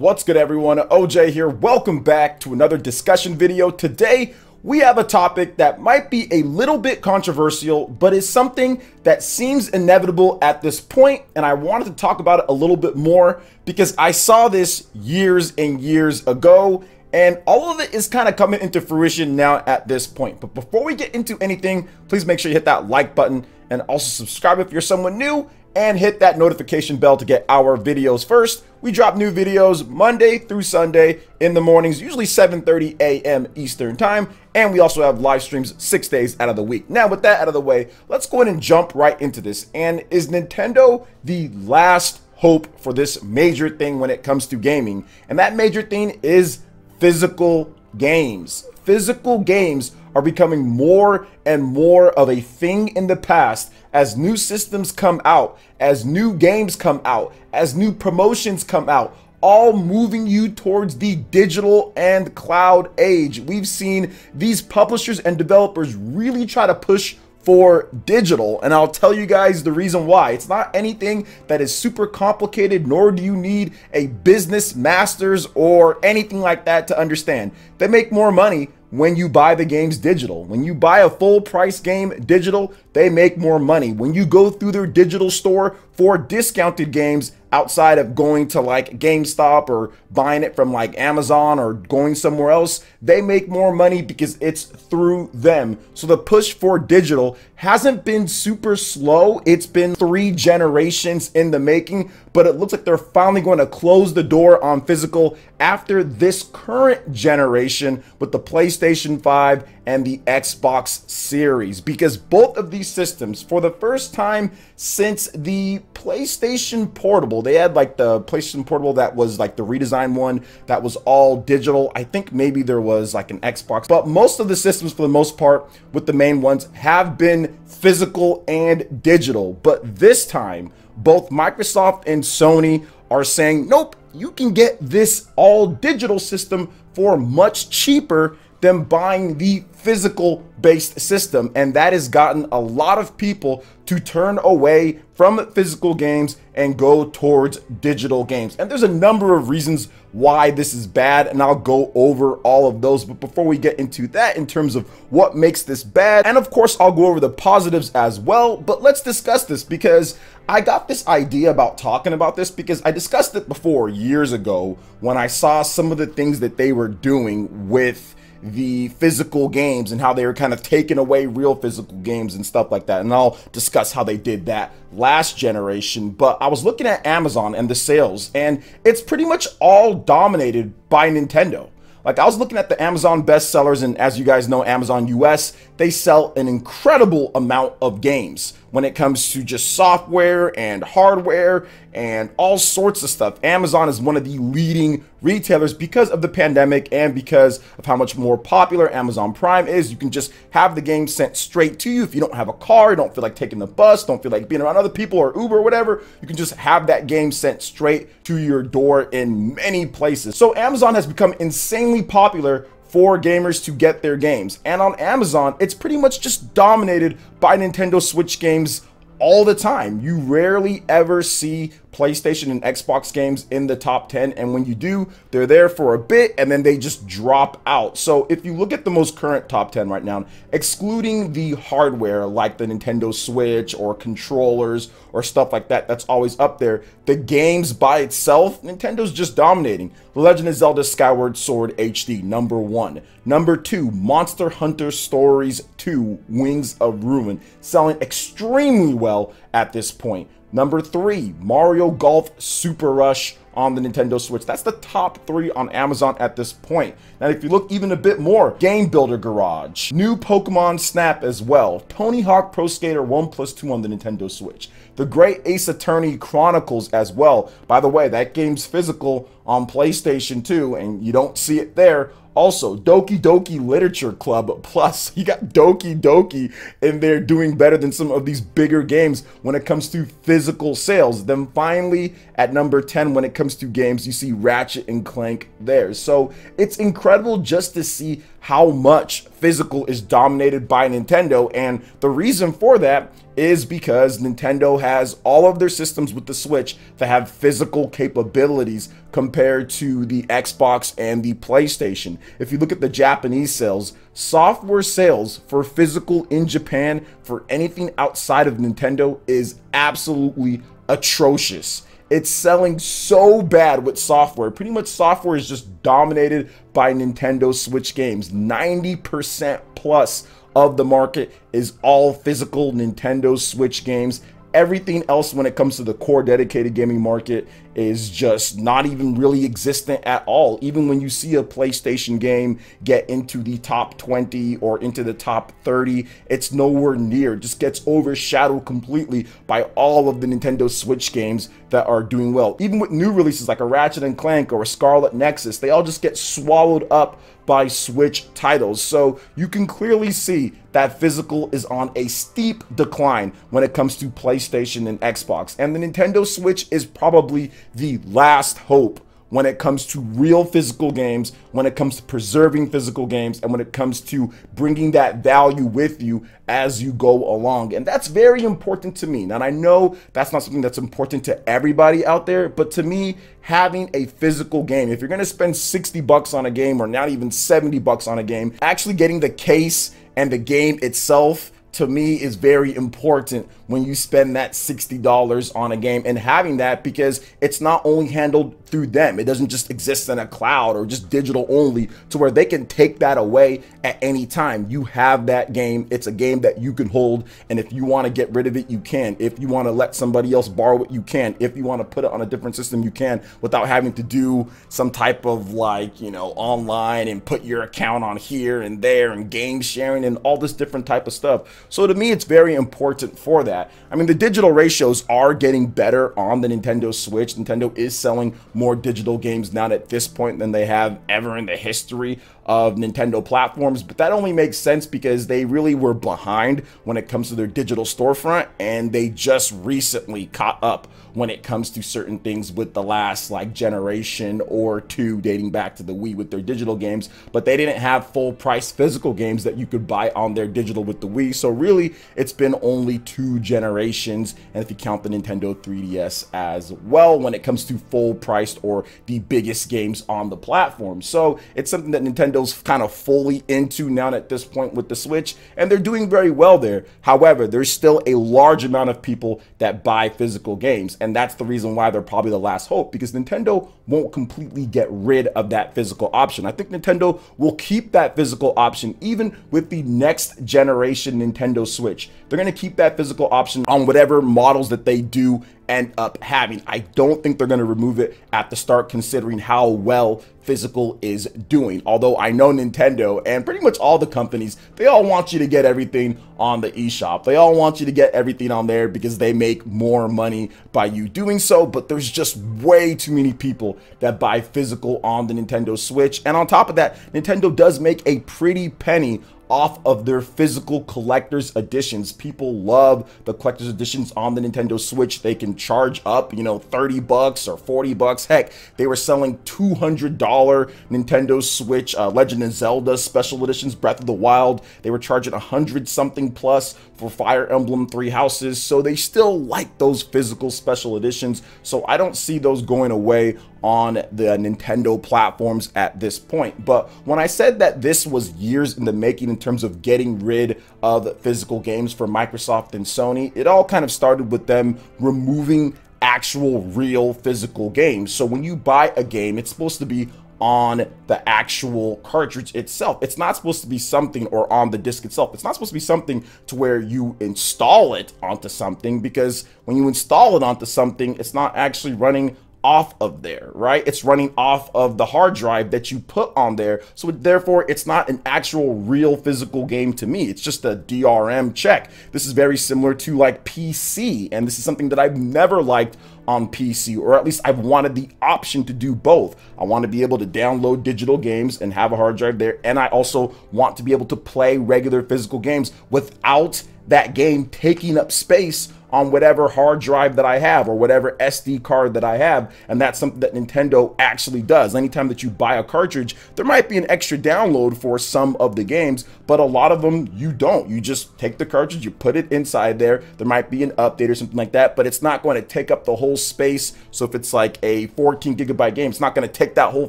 What's good, everyone? OJ here. Welcome back to another discussion video. Today we have a topic that might be a little bit controversial, but is something that seems inevitable at this point, and I wanted to talk about it a little bit more because I saw this years and years ago, and all of it is kind of coming into fruition now at this point. But before we get into anything, please make sure you hit that like button and also subscribe if you're someone new, and hit that notification bell to get our videos first. We drop new videos Monday through Sunday in the mornings, usually 7:30 a.m. Eastern time, and we also have live streams 6 days out of the week. Now, with that out of the way, let's go ahead and jump right into this. And is Nintendo the last hope for this major thing when it comes to gaming? And that major thing is physical games. Physical games are becoming more and more of a thing in the past as new systems come out, as new games come out, as new promotions come out, all moving you towards the digital and cloud age. We've seen these publishers and developers really try to push for digital, and I'll tell you guys the reason why. It's not anything that is super complicated, nor do you need a business master's or anything like that to understand. They make more money when you buy the games digital. When you buy a full price game digital, they make more money. When you go through their digital store for discounted games outside of going to like GameStop or buying it from like Amazon or going somewhere else, they make more money because it's through them. So the push for digital hasn't been super slow. It's been 3 generations in the making, but it looks like they're finally going to close the door on physical after this current generation with the PlayStation 5 and the Xbox Series, because both of these systems, for the first time since the PlayStation Portable, they had like the PlayStation Portable that was like the redesigned one that was all digital. I think maybe there was like an Xbox, but most of the systems for the most part with the main ones have been physical and digital. But this time, both Microsoft and Sony are saying, nope, you can get this all digital system for much cheaper than buying the physical based system. And that has gotten a lot of people to turn away from physical games and go towards digital games. And there's a number of reasons why this is bad, and I'll go over all of those. But before we get into that, in terms of what makes this bad, and of course I'll go over the positives as well, but let's discuss this because I got this idea about talking about this because I discussed it before years ago when I saw some of the things that they were doing with the physical games and how they were kind of taking away real physical games and stuff like that. And I'll discuss how they did that last generation. But I was looking at Amazon and the sales, and it's pretty much all dominated by Nintendo. Like, I was looking at the Amazon bestsellers, and as you guys know, Amazon US, they sell an incredible amount of games when it comes to just software and hardware and all sorts of stuff. Amazon is one of the leading retailers because of the pandemic and because of how much more popular Amazon Prime is. You can just have the game sent straight to you. If you don't have a car, you don't feel like taking the bus, don't feel like being around other people or Uber or whatever, you can just have that game sent straight to your door in many places. So Amazon has become insanely popular for gamers to get their games. And on Amazon, it's pretty much just dominated by Nintendo Switch games all the time. You rarely ever see PlayStation and Xbox games in the top 10, and when you do, they're there for a bit and then they just drop out. So if you look at the most current top 10 right now, excluding the hardware like the Nintendo Switch or controllers or stuff like that, that's always up there, the games by itself, Nintendo's just dominating. The Legend of Zelda Skyward Sword HD, number 1. Number 2, Monster Hunter Stories 2, Wings of Ruin, selling extremely well at this point. Number 3, Mario Golf Super Rush on the Nintendo Switch. That's the top 3 on Amazon at this point. Now, if you look even a bit more, Game Builder Garage, new Pokemon Snap as well, Tony Hawk Pro Skater 1+2 on the Nintendo Switch, The Great Ace Attorney Chronicles as well. By the way, that game's physical on PlayStation 2, and you don't see it there. Also, Doki Doki Literature Club Plus. You got Doki Doki in there doing better than some of these bigger games when it comes to physical sales. Then finally, at number 10, when it comes to games, you see Ratchet and Clank there. So it's incredible just to see how much physical is dominated by Nintendo. And the reason for that is because Nintendo has all of their systems with the Switch that have physical capabilities compared to the Xbox and the PlayStation. If you look at the Japanese sales, software sales for physical in Japan for anything outside of Nintendo is absolutely atrocious. It's selling so bad with software. Pretty much software is just dominated by Nintendo Switch games. 90% plus of the market is all physical Nintendo Switch games. Everything else when it comes to the core dedicated gaming market is just not even really existent at all. Even when you see a PlayStation game get into the top 20 or into the top 30, it's nowhere near. It just gets overshadowed completely by all of the Nintendo Switch games that are doing well. Even with new releases like a Ratchet and Clank or a Scarlet Nexus, they all just get swallowed up by Switch titles. So you can clearly see that physical is on a steep decline when it comes to PlayStation and Xbox. And the Nintendo Switch is probably the last hope when it comes to real physical games, when it comes to preserving physical games, and when it comes to bringing that value with you as you go along. And that's very important to me. Now, I know that's not something that's important to everybody out there, but to me, having a physical game, if you're gonna spend 60 bucks on a game or not even 70 bucks on a game, actually getting the case and the game itself, to me, is very important when you spend that $60 on a game, and having that, because it's not only handled through them. It doesn't just exist in a cloud or just digital only to where they can take that away at any time. You have that game. It's a game that you can hold, and if you want to get rid of it, you can. If you want to let somebody else borrow it, you can. If you want to put it on a different system, you can, without having to do some type of, like, you know, online and put your account on here and there and game sharing and all this different type of stuff. So to me, it's very important for that. I mean, the digital ratios are getting better on the Nintendo Switch. Nintendo is selling more digital games now at this point than they have ever in the history of Nintendo platforms, but that only makes sense because they really were behind when it comes to their digital storefront, and they just recently caught up when it comes to certain things with the last like generation or two, dating back to the Wii with their digital games. But they didn't have full price physical games that you could buy on their digital with the Wii. So really, it's been only 2 generations, and if you count the Nintendo 3DS as well, when it comes to full priced or the biggest games on the platform. So it's something that Nintendo's kind of fully into now at this point with the Switch, and they're doing very well there. However, there's still a large amount of people that buy physical games, and that's the reason why they're probably the last hope, because Nintendo won't completely get rid of that physical option. I think Nintendo will keep that physical option even with the next generation Nintendo Switch. They're going to keep that physical option on whatever models that they do end up having. I don't think they're going to remove it at the start, considering how well physical is doing. Although I know Nintendo and pretty much all the companies, they all want you to get everything on the eShop. They all want you to get everything on there because they make more money by you doing so. But there's just way too many people that buy physical on the Nintendo Switch. And on top of that, Nintendo does make a pretty penny off of their physical collector's editions. People love the collector's editions on the Nintendo Switch. They can charge up, you know, 30 bucks or 40 bucks. Heck, they were selling $200 Nintendo Switch Legend of Zelda special editions, Breath of the Wild. They were charging 100 something plus for Fire Emblem 3 Houses. So they still like those physical special editions. So I don't see those going away on the Nintendo platforms at this point. But when I said that this was years in the making in terms of getting rid of physical games for Microsoft and Sony, it all kind of started with them removing actual real physical games. So when you buy a game, it's supposed to be on the actual cartridge itself. It's not supposed to be something, or on the disc itself. It's not supposed to be something to where you install it onto something, because when you install it onto something, it's not actually running off of there, right? It's running off of the hard drive that you put on there. So therefore, it's not an actual real physical game to me. It's just a DRM check. This is very similar to like PC, and this is something that I've never liked on PC, or at least I've wanted the option to do both. I want to be able to download digital games and have a hard drive there, and I also want to be able to play regular physical games without that game taking up space on whatever hard drive that I have or whatever SD card that I have. And that's something that Nintendo actually does. Anytime that you buy a cartridge, there might be an extra download for some of the games, but a lot of them you don't. You just take the cartridge, you put it inside there. There might be an update or something like that, but it's not going to take up the whole space. So if it's like a 14 gigabyte game, it's not going to take that whole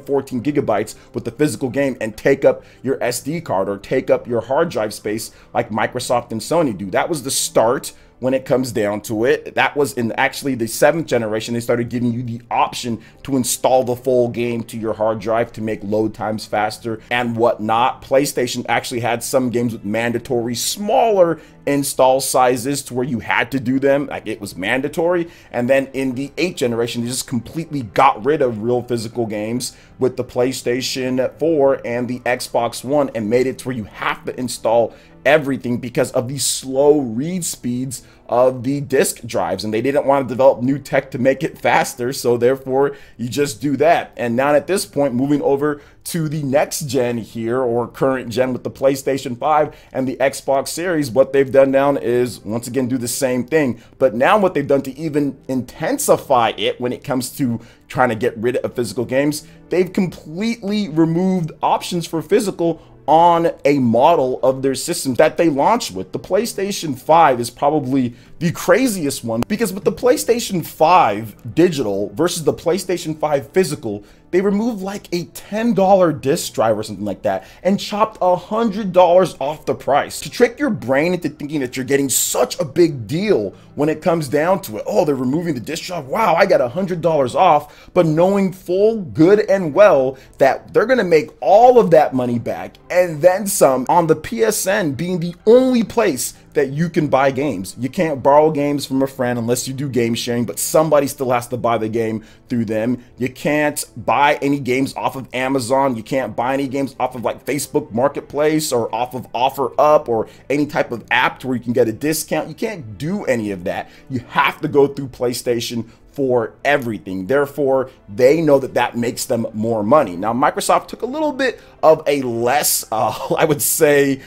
14 gigabytes with the physical game and take up your SD card or take up your hard drive space like Microsoft and Sony do. That was the start. When it comes down to it, that was in actually the 7th generation. They started giving you the option to install the full game to your hard drive to make load times faster and whatnot. PlayStation actually had some games with mandatory smaller install sizes to where you had to do them, like it was mandatory. And then in the 8th generation, they just completely got rid of real physical games with the PlayStation 4 and the Xbox One and made it to where you have to install everything because of the slow read speeds of the disk drives, and they didn't want to develop new tech to make it faster, so therefore you just do that. And now at this point, moving over to the next gen here, or current gen with the PlayStation 5 and the Xbox Series, what they've done now is once again do the same thing, but now what they've done to even intensify it when it comes to trying to get rid of physical games, they've completely removed options for physical on a model of their system that they launched with. The PlayStation 5 is probably the craziest one because with the PlayStation 5 digital versus the PlayStation 5 physical, they removed like a $10 disc drive or something like that and chopped $100 off the price to trick your brain into thinking that you're getting such a big deal when it comes down to it. Oh, they're removing the disc drive. Wow, I got $100 off, but knowing full good and well that they're going to make all of that money back and then some on the PSN being the only place that you can buy games. You can't borrow games from a friend unless you do game sharing, but somebody still has to buy the game through them. You can't buy any games off of Amazon. You can't buy any games off of like Facebook Marketplace or off of OfferUp or any type of app to where you can get a discount. You can't do any of that. You have to go through PlayStation for everything. Therefore, they know that that makes them more money. Now, Microsoft took a little bit of a less, I would say,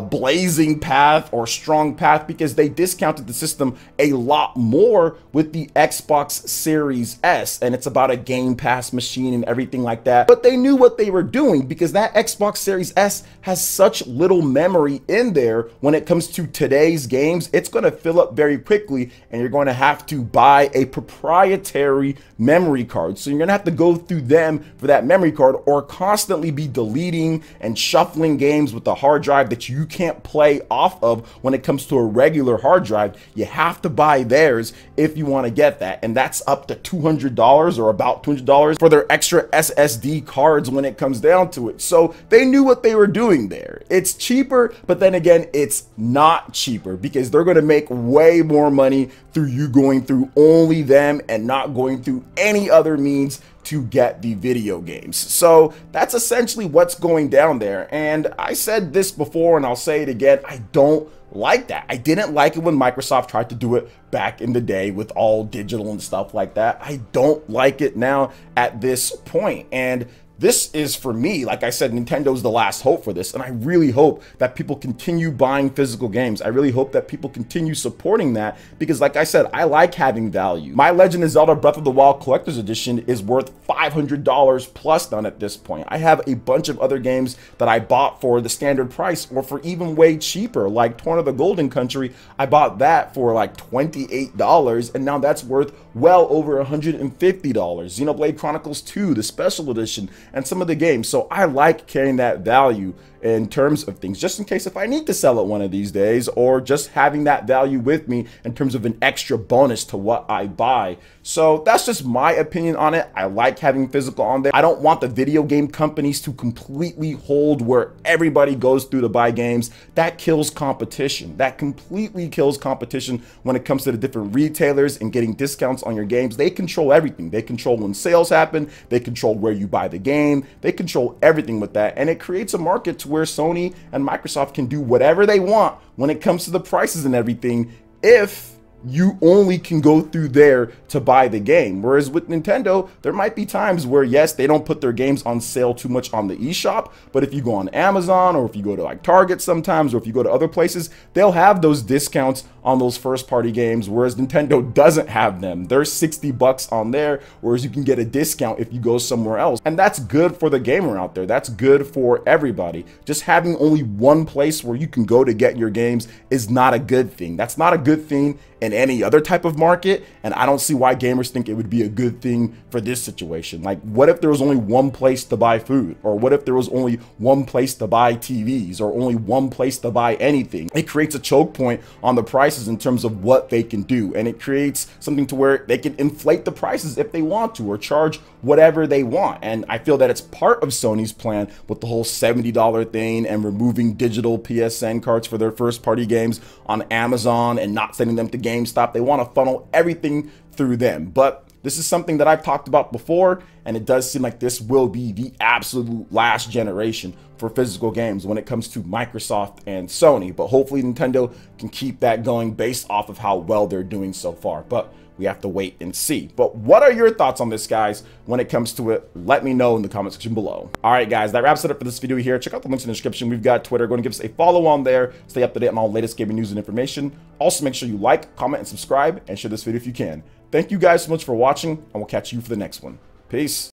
blazing path or strong path because they discounted the system a lot more with the Xbox Series S, and it's about a Game Pass machine and everything like that. But they knew what they were doing because that Xbox Series S has such little memory in there. When it comes to today's games, it's going to fill up very quickly and you're going to have to buy a proprietary memory card. So you're going to have to go through them for that memory card or constantly be deleting and shuffling games with the hard drive that you can't play off of when it comes to a regular hard drive. You have to buy theirs if you want to get that, and that's up to $200 or about $200 for their extra SSD cards when it comes down to it. So they knew what they were doing there. It's cheaper, but then again, it's not cheaper because they're going to make way more money through you going through only them and not going through any other means to get the video games. So that's essentially what's going down there. And I said this before and I'll say it again, I don't like that. I didn't like it when Microsoft tried to do it back in the day with all digital and stuff like that. I don't like it now at this point. And this is, for me, like I said, Nintendo's the last hope for this, and I really hope that people continue buying physical games. I really hope that people continue supporting that because, like I said, I like having value. My Legend of Zelda Breath of the Wild Collector's Edition is worth $500 plus done at this point. I have a bunch of other games that I bought for the standard price or for even way cheaper, like Torn of the Golden Country. I bought that for like $28, and now that's worth well over $150. Xenoblade Chronicles 2, the special edition, and some of the games. So I like carrying that value in terms of things, just in case if I need to sell it one of these days, or just having that value with me in terms of an extra bonus to what I buy. So that's just my opinion on it. I like having physical on there. I don't want the video game companies to completely hold where everybody goes through to buy games. That kills competition. That completely kills competition when it comes to the different retailers and getting discounts on your games. They control everything. They control when sales happen. They control where you buy the game. They control everything with that. And it creates a market to where Sony and Microsoft can do whatever they want when it comes to the prices and everything if you only can go through there to buy the game. Whereas with Nintendo, there might be times where, yes, they don't put their games on sale too much on the eShop, but if you go on Amazon, or if you go to like Target sometimes, or if you go to other places, they'll have those discounts on those first party games, whereas Nintendo doesn't have them. They're 60 bucks on there, whereas you can get a discount if you go somewhere else. And that's good for the gamer out there. That's good for everybody. Just having only one place where you can go to get your games is not a good thing. That's not a good thing in any other type of market, and I don't see why gamers think it would be a good thing for this situation. Like, what if there was only one place to buy food? Or what if there was only one place to buy TVs, or only one place to buy anything? It creates a choke point on the prices in terms of what they can do, and it creates something to where they can inflate the prices if they want to, or charge whatever they want. And I feel that it's part of Sony's plan with the whole $70 thing and removing digital PSN cards for their first party games on Amazon and not sending them to GameStop. They want to funnel everything through them. But this is something that I've talked about before, and it does seem like this will be the absolute last generation for physical games when it comes to Microsoft and Sony. But hopefully Nintendo can keep that going based off of how well they're doing so far. But we have to wait and see. But what are your thoughts on this, guys, when it comes to it? Let me know in the comment section below. All right, guys, that wraps it up for this video here. Check out the links in the description. We've got Twitter. Go and give us a follow on there. Stay up to date on all the latest gaming news and information. Also, make sure you like, comment, and subscribe, and share this video if you can. Thank you guys so much for watching, and we'll catch you for the next one. Peace.